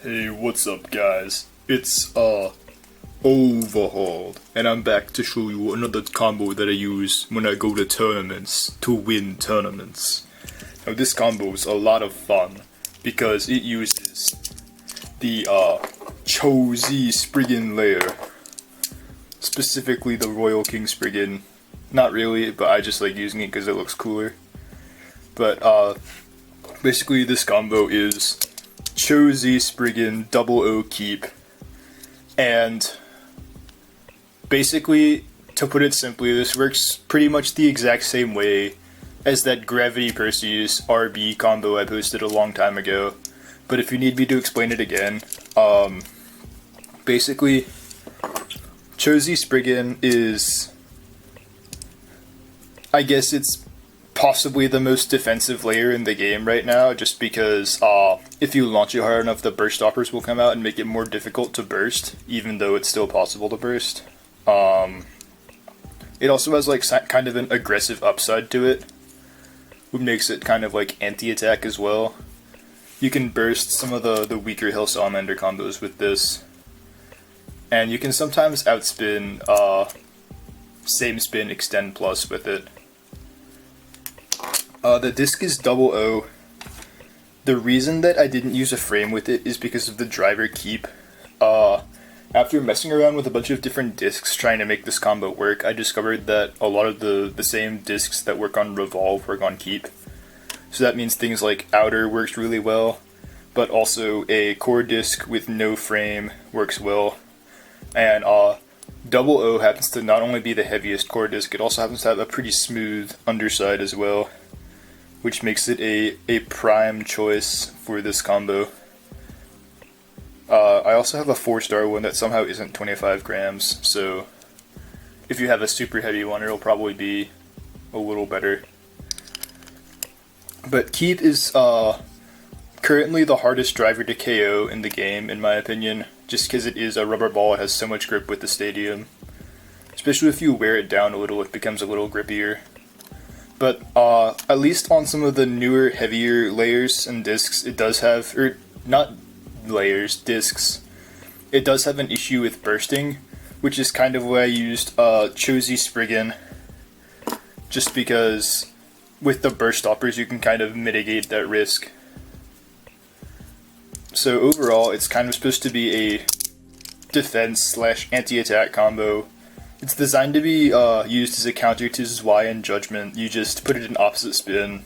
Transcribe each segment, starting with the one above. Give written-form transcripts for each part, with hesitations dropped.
Hey, what's up guys? It's Overhauled, and I'm back to show you another combo that I use when I go to tournaments to win tournaments. Now this combo is a lot of fun because it uses the Cho Z Spriggan layer. Specifically the Royal King Spriggan. Not really, but I just like using it because it looks cooler. But basically this combo is Cho Z Spriggan double O keep, and basically, to put it simply, this works pretty much the exact same way as that Gravity Perseus RB combo I posted a long time ago. But if you need me to explain it again, basically, Cho Z Spriggan is, I guess it's possibly the most defensive layer in the game right now, just because if you launch it hard enough, the burst stoppers will come out and make it more difficult to burst, even though it's still possible to burst. It also has like kind of an aggressive upside to it, which makes it kind of like anti-attack as well. You can burst some of the weaker Hill Salamander combos with this, and you can sometimes outspin same spin Xtend plus with it. The disc is double O. The reason that I didn't use a frame with it is because of the driver keep. After messing around with a bunch of different discs trying to make this combo work, I discovered that a lot of the same discs that work on Revolve work on keep. So that means things like Outer works really well, but also a core disc with no frame works well. And double O happens to not only be the heaviest core disc, it also happens to have a pretty smooth underside as well, which makes it a prime choice for this combo. I also have a 4-star one that somehow isn't 25 grams, so if you have a super heavy one, it'll probably be a little better. But Keep is currently the hardest driver to KO in the game, in my opinion, just because it is a rubber ball. It has so much grip with the stadium. Especially if you wear it down a little, it becomes a little grippier. But at least on some of the newer, heavier layers and discs, it does have, or not layers, discs, it does have an issue with bursting, which is kind of why I used Cho Z Spriggan, just because with the burst stoppers you can kind of mitigate that risk. So overall, it's kind of supposed to be a defense / anti-attack combo. It's designed to be used as a counter to Zwei and Judgement. You just put it in opposite spin.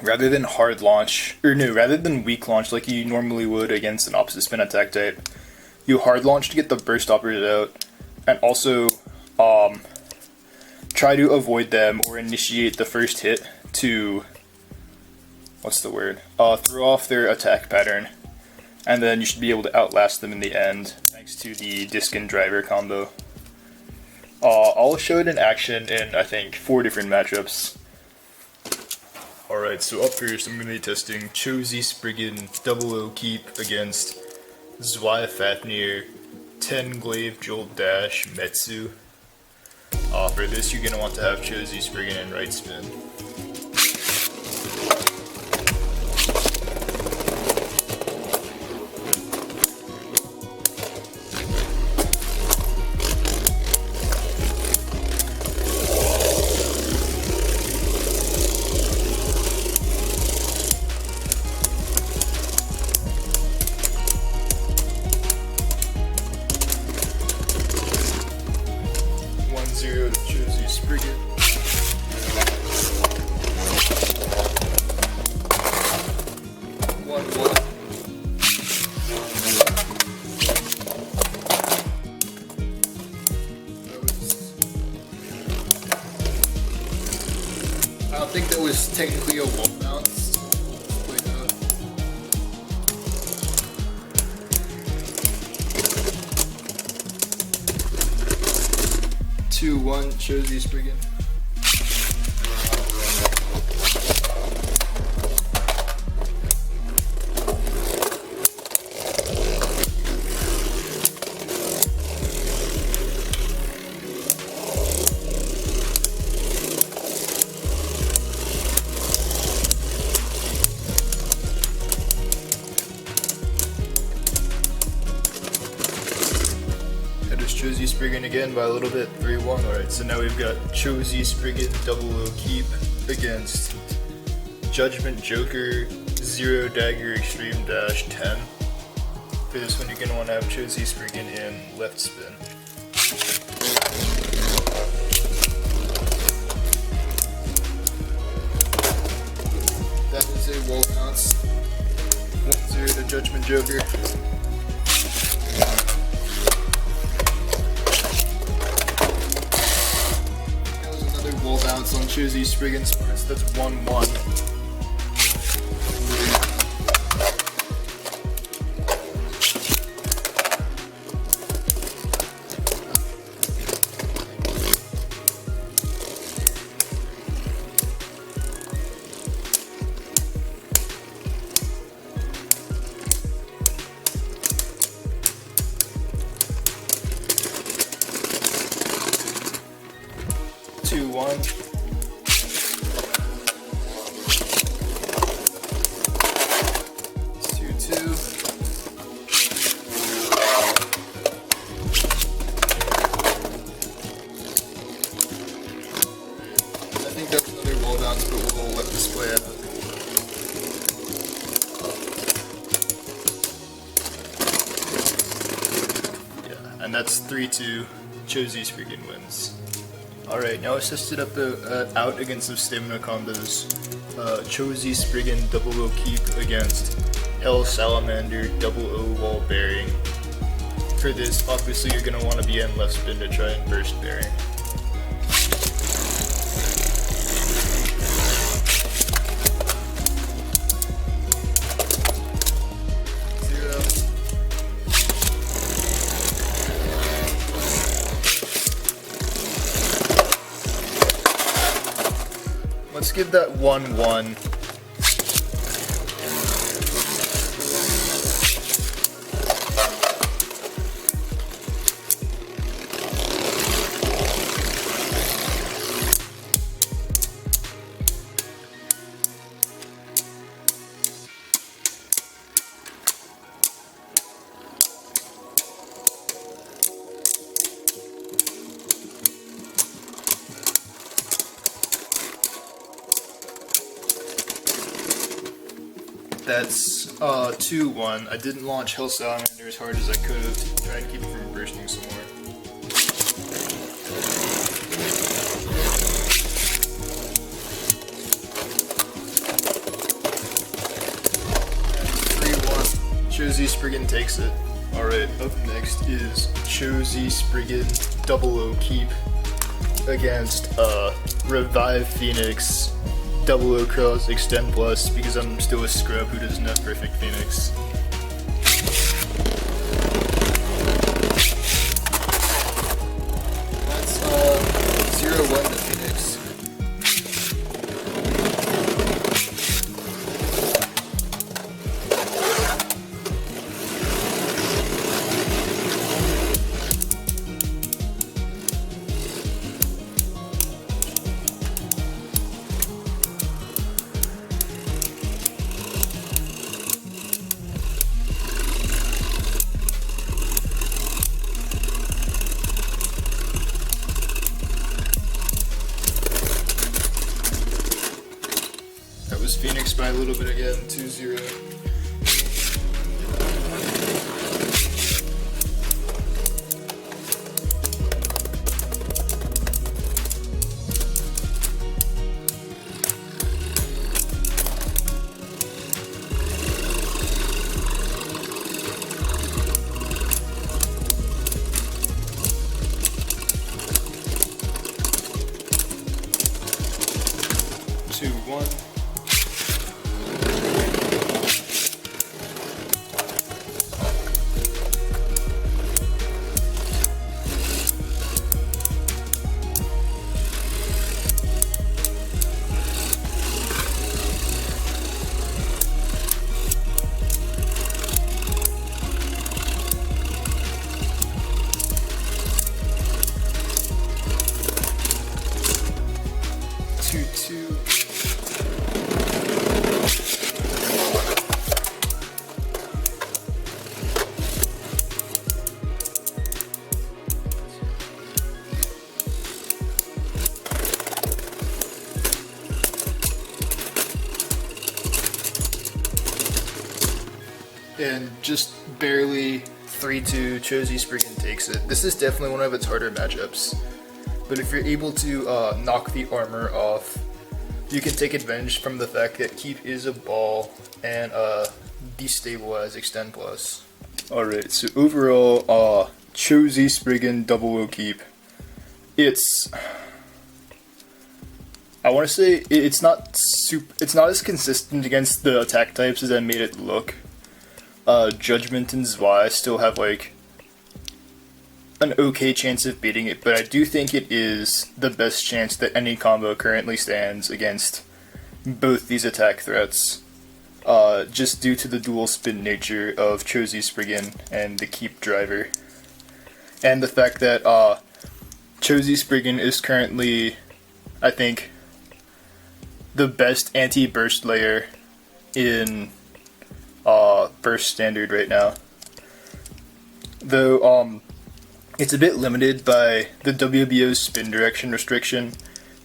Rather than hard launch, rather than weak launch like you normally would against an opposite spin attack type, you hard launch to get the burst stoppers out, and also try to avoid them or initiate the first hit to, throw off their attack pattern, and then you should be able to outlast them in the end, thanks to the disc and driver combo. I'll show it in action in, I think, 4 different matchups. Alright, so up first I'm going to be testing Cho Z Spriggan double O keep against Zwei Fafnir 10 glaive Jolt dash Metsu. For this you're going to want to have Cho Z Spriggan in right spin. To Cho Z Spriggan. I don't think that was technically a wall bounce. 2-1 Cho Z Spriggan. Z Spriggan again by a little bit, 3-1. Alright, so now we've got Cho Z Spriggan double O keep against Judgement Joker 0 Dagger Extreme Dash 10. For this one, you're going to want to have Cho Z Spriggan in left spin. That is a wall bounce. 1-0 to Judgement Joker. That was another wall bounce on Cho Z Spriggan Sports. That's 1-1. One. 2-2. I think that's another wall bounce, but we'll let this play out. Yeah, and that's 3-2. Cho Z Spriggan wins. Alright, now assisted up out against some stamina combos. Cho Z Spriggan double O keep against Salamander double O wall bearing. For this, obviously you're going to want to be in left spin to try and burst bearing. Let's give that 1-1. That's 2-1. I didn't launch Salamander as hard as I could have to try and keep it from bursting some more. 3-1. Cho Z Spriggan takes it. Alright, up next is Cho Z Spriggan double O keep against Revive Phoenix double O cross Xtend plus, because I'm still a scrub who doesn't have perfect Phoenix. That's 0-1 to Phoenix. Phoenix by a little bit again, 2-0. and just barely 3-2 Cho Z Spriggan takes it. This is definitely one of its harder matchups, but if you're able to knock the armor off, you can take advantage from the fact that Keep is a ball and destabilize Xtend plus. Alright, so overall, Cho Z Spriggan double O Keep. It's, I want to say it's not as consistent against the attack types as I made it look. Judgement and Zwei still have like an okay chance of beating it, but I do think it is the best chance that any combo currently stands against both these attack threats, just due to the dual spin nature of Cho Z Spriggan and the Keep driver, and the fact that Cho Z Spriggan is currently, I think, the best anti-burst layer in burst standard right now. Though it's a bit limited by the WBO's spin direction restriction,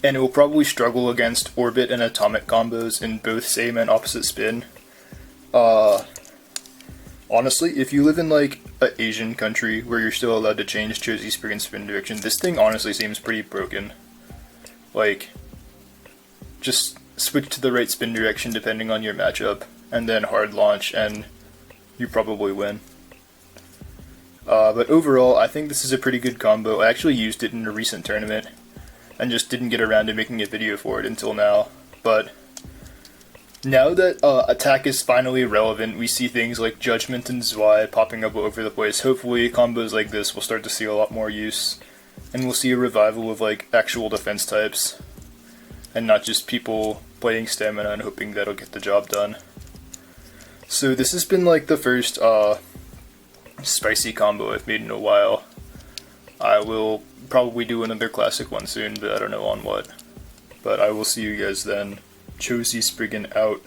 and it will probably struggle against orbit and atomic combos in both same and opposite spin. Honestly, if you live in like an Asian country where you're still allowed to change Cho Z Spriggan spin direction, this thing honestly seems pretty broken. Like, just switch to the right spin direction depending on your matchup, and then hard launch, and you probably win. But overall, I think this is a pretty good combo. I actually used it in a recent tournament, and just didn't get around to making a video for it until now. But now that attack is finally relevant, we see things like Judgement and Zwei popping up all over the place. Hopefully combos like this will start to see a lot more use, and we'll see a revival of like actual defense types, and not just people playing stamina and hoping that'll get the job done. So this has been like the first spicy combo I've made in a while. I will probably do another classic one soon, but I don't know on what. But I will see you guys then. Cho Z Spriggan out.